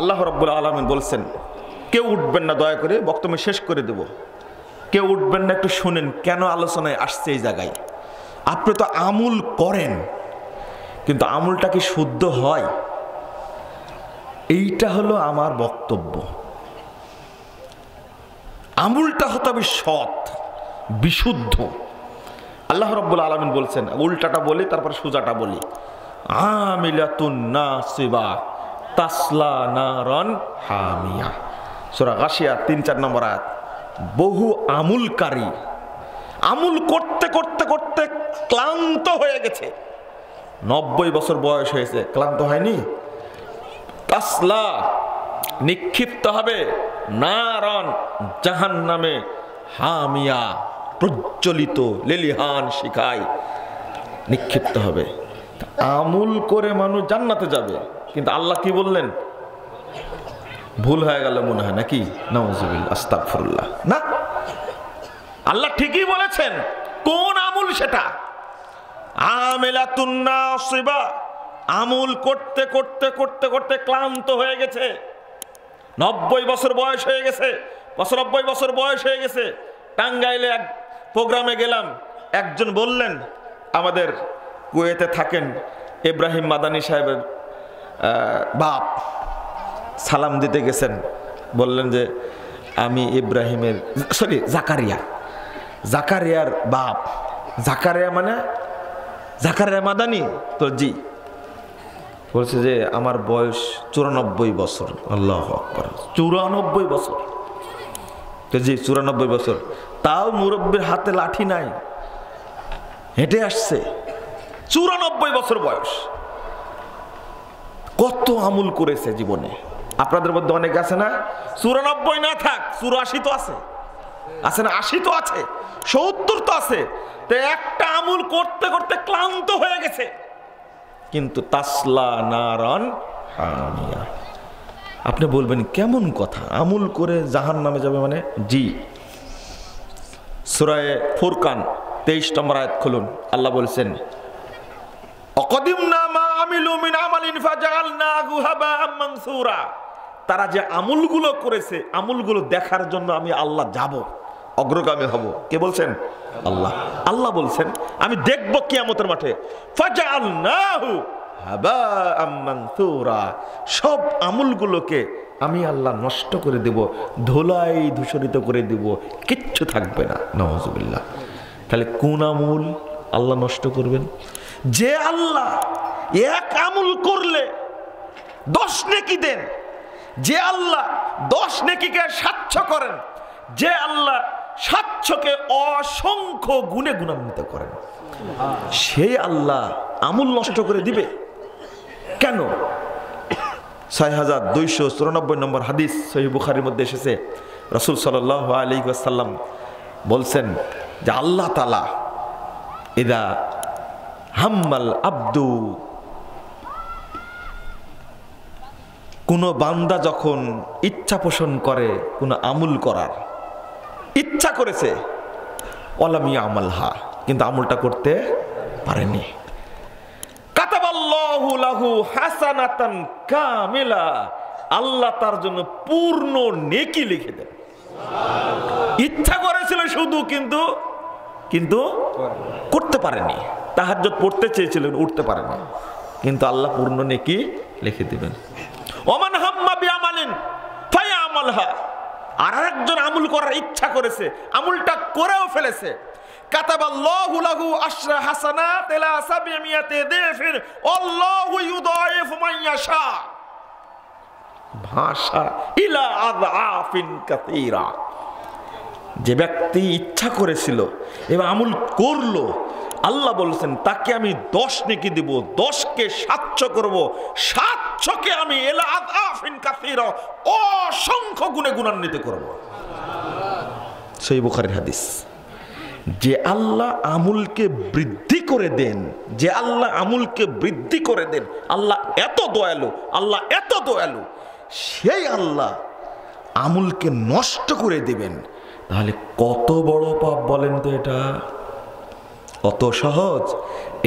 আল্লাহ রাব্বুল আলামিন বলছেন, কেউ উঠবেন না, দয়া করে বক্তব্য শেষ করে দেব, কেউ উঠবেন না, একটু শুনেন কেন আলোচনায় আসছে এই জায়গায়। আপনি তো আমল করেন, কিন্তু আমলটা কি শুদ্ধ হয়? এইটা হলো আমার বক্তব্য। আমলটা হতে হবে সৎ, বিশুদ্ধ। আল্লাহ রাব্বুল আলামিন বলছেন, উল্টাটা বলি তারপর সোজাটা বলি, আমিলাতুন নাসিবা তাসলা নারান হামিয়া, সূরা গাশিয়া ৩-৪ নম্বর আয়াত। বহু আমুলকারী আমুল করতে করতে করতে ক্লান্ত হয়ে গেছে, ৯০ বছর বয়স হয়েছে, ক্লান্ত হয়নি? তাসলা নিক্ষিপ্ত হবে, নারান জাহান্নামে, হামিয়া প্রজ্বলিত লেলিহান শিখায় নিক্ষিপ্ত হবে। আমুল করে মানুষ জান্নাতে যাবে, কিন্তু আল্লাহ কি বললেন? ভুল হয়ে গেল মনে হয় নাকি? নাউজুবিল্লাহ, আস্তাগফিরুল্লাহ। না, আল্লাহ ঠিকই বলেছেন। কোন আমুল সেটা? আমিলাতুন নাসিবা, আমুল করতে করতে করতে করতে ক্লান্ত হয়ে গেছে, ৯০ বছর বয়স হয়ে গেছে, ৯৫ বছর বয়স হয়ে গেছে। টাঙ্গাইলে এক প্রোগ্রামে গেলাম, একজন বললেন, আমাদের কুয়েতে থাকেন ইব্রাহিম মাদানী সাহেবের বাপ, সালাম দিতে গেছেন, বললেন যে আমি ইব্রাহিমের জাকারিয়ার বাপ। জাকারিয়া মানে জাকারিয়া মাদানী তো? জি। বলছে যে আমার বয়স ৯৪ বছর। আল্লাহু আকবার, ৯৪ বছর? তো জি, ৯৪ বছর। তাও মুরব্বির হাতে লাঠি নাই, হেঁটে আসছে, ৯৪ বছর বয়স। কত আমল করেছে জীবনে। আপনাদের মধ্যে অনেক আছে না, ৯৪ না থাক ৮৪ তো আছে, আছে না? ৮০ তো আছে, ৭০ তো আছে। তো একটা আমল করতে করতে ক্লান্ত হয়ে গেছে, কিন্তু তাসলা নারান হামিয়া। আপনি বলবেন কেমন কথা, আমল করে জাহান্নামে যাবে মানে? জি, সূরা ফুরকান ২৩ নম্বর আয়াত খুলুন। আল্লাহ বলছেন, অকদিমনা মা আমিলু মিন আমালিন ফাজআলনাহু হাবাআম মানসুরা। তারা যে আমলগুলো করেছে, আমলগুলো দেখার জন্য আমি আল্লাহ যাব, অগ্রগামী হব। কে বলছেন? আল্লাহ। আল্লাহ বলছেন আমি দেখব কিয়ামতের মাঠে, ফাজআলনাহু হাবাআম মানসুরা, সব আমলগুলোকে আমি আল্লাহ নষ্ট করে দেব, ধুলাই ধূসরিত করে দেব, কিচ্ছু থাকবে না। নাউজুবিল্লাহ। তাহলে কোন আমল আল্লাহ নষ্ট করবেন? যে আল্লাহ এক আমল করলে 10 নেকি দেন, যে আল্লাহ 10 নেকিকে ৭০০ করেন, যে আল্লাহ ৭০০কে অসংখ্য গুণে গুণান্বিত করেন, সেই আল্লাহ আমল নষ্ট করে দিবে কেন? ৬২৯৪ নম্বর হাদিস সহিহ বুখারীর মধ্যে এসেছে, রাসূল সাল্লাল্লাহু আলাইহি ওয়াসাল্লাম বলছেন যে আল্লাহ তাআলা ইদা হাম্মাল আব্দু, কোন বান্দা যখন ইচ্ছা পোষণ করে কোন আমল করার, ইচ্ছা করেছে, ওয়ালাম ইয়ামালহা, কিন্তু আমলটা করতে পারেনি, কাতাবাল্লাহু লাহু হাসানাতান কামিলা, আল্লাহ তার জন্য পূর্ণ নেকি লিখে দেন। ইচ্ছা করেছিল শুধু, কিন্তু কিন্তু করতে পারেনি। তাহাজ্জুদ পড়তে চেয়েছিলেন, উঠতে পারেনি, কিন্তু আল্লাহ পূর্ণ নেকি লিখে দিবেন। ওমান হাম্মা বিআমালিন ফায়ামালহা, আর একজন আমল করার ইচ্ছা করেছে, আমলটা করেও ফেলেছে, কাতাবাল্লাহু লাহু আশরা হাসানাত ইলা ৭০০ দিফিন আল্লাহু ইউদাইফু মান ইয়াশা, ভাষা ইলা আযআফিন কাসীরা। যে ব্যক্তি ইচ্ছা করেছিল এবং আমল করলো, আল্লাহ বলছেন তাকে আমি ১০ নেকি দিব, ১০কে ৭০০ করব, ৭০০কে আমি ইলা আযআফিন কাসীরা অসংখ্য গুণে গুণান্বিত করব। সহিহ বুখারীর হাদিস। যে আল্লাহ আমলকে বৃদ্ধি করে দেন, যে আল্লাহ আমলকে বৃদ্ধি করে দেন, আল্লাহ এত দয়ালু, আল্লাহ এত দয়ালু, সেই আল্লাহ আমলকে নষ্ট করে দিবেন, তাহলে কত বড় পাপ বলেন তো? এটা কত সহজ।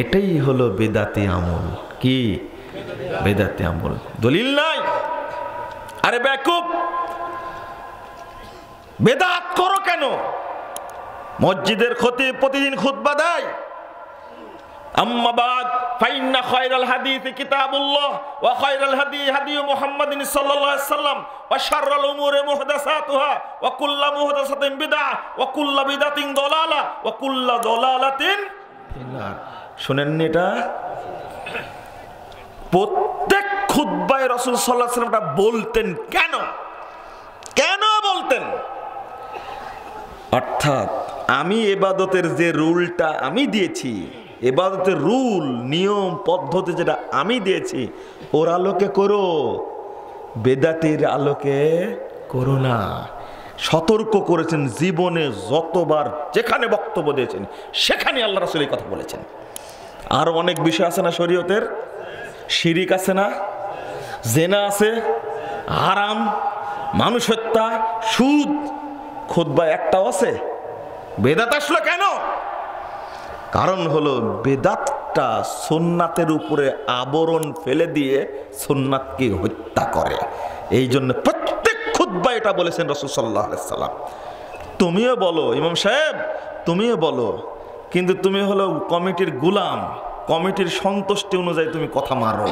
এটাই হলো বেদাতি আমল। কি বেদাতি আমল? দলিল নাই, আরে বেকুব, বেদাত করো কেন? মসজিদের খতিব প্রতিদিন খুতবা দেয়, আম্মা বাদ ফাইন্না খায়রাল হাদিসি কিতাবুল্লাহ ওয়া খায়রাল হাদি হাদি মুহাম্মাদিন সাল্লাল্লাহু আলাইহি ওয়াসাল্লাম ওয়া শাররাল উমুরি মুহদাসাতুহা ওয়া কুল্লু মুহদাসাতিন বিদআহ ওয়া কুল্লু বিদআতিন দালালা ওয়া কুল্লু দালালাতিন ফিন্নার। শুনেননি এটা? প্রত্যেক খুতবায় রাসূল সাল্লাল্লাহু আলাইহি ওয়াসাল্লাম এটা বলতেন। কেন কেন বলতেন? অর্থাৎ আমি ইবাদতের যে রুলটা আমি দিয়েছি, ইবাদতের রুল নিয়ম পদ্ধতি যেটা আমি দিয়েছি, ওর আলোকে করো, বেদাতের আলোকে করো না। সতর্ক করেছেন। জীবনে যতবার যেখানে বক্তব্য দিয়েছেন সেখানে আল্লাহ রাসূল এই কথা বলেছেন। আর অনেক বিষয় আছে না শরীয়তের? শিরিক আছে না, জেনা আছে, হারাম, মানুষ হত্যা, সুদ, খুতবা একটাও আছে? বেদাত আসলো কেন? কারণ হলো বেদাতটা সুন্নাতের উপরে আবরণ ফেলে দিয়ে সুন্নাতকে হত্যা করে। এই জন্য প্রত্যেক খুতবা এটা বলেছেন রাসূল সাল্লাল্লাহু আলাইহি সাল্লাম। তুমিও বলো ইমাম সাহেব, তুমিও বলো, কিন্তু তুমি হলো কমিটির গোলাম, কমিটির সন্তুষ্টি অনুযায়ী তুমি কথা মারো।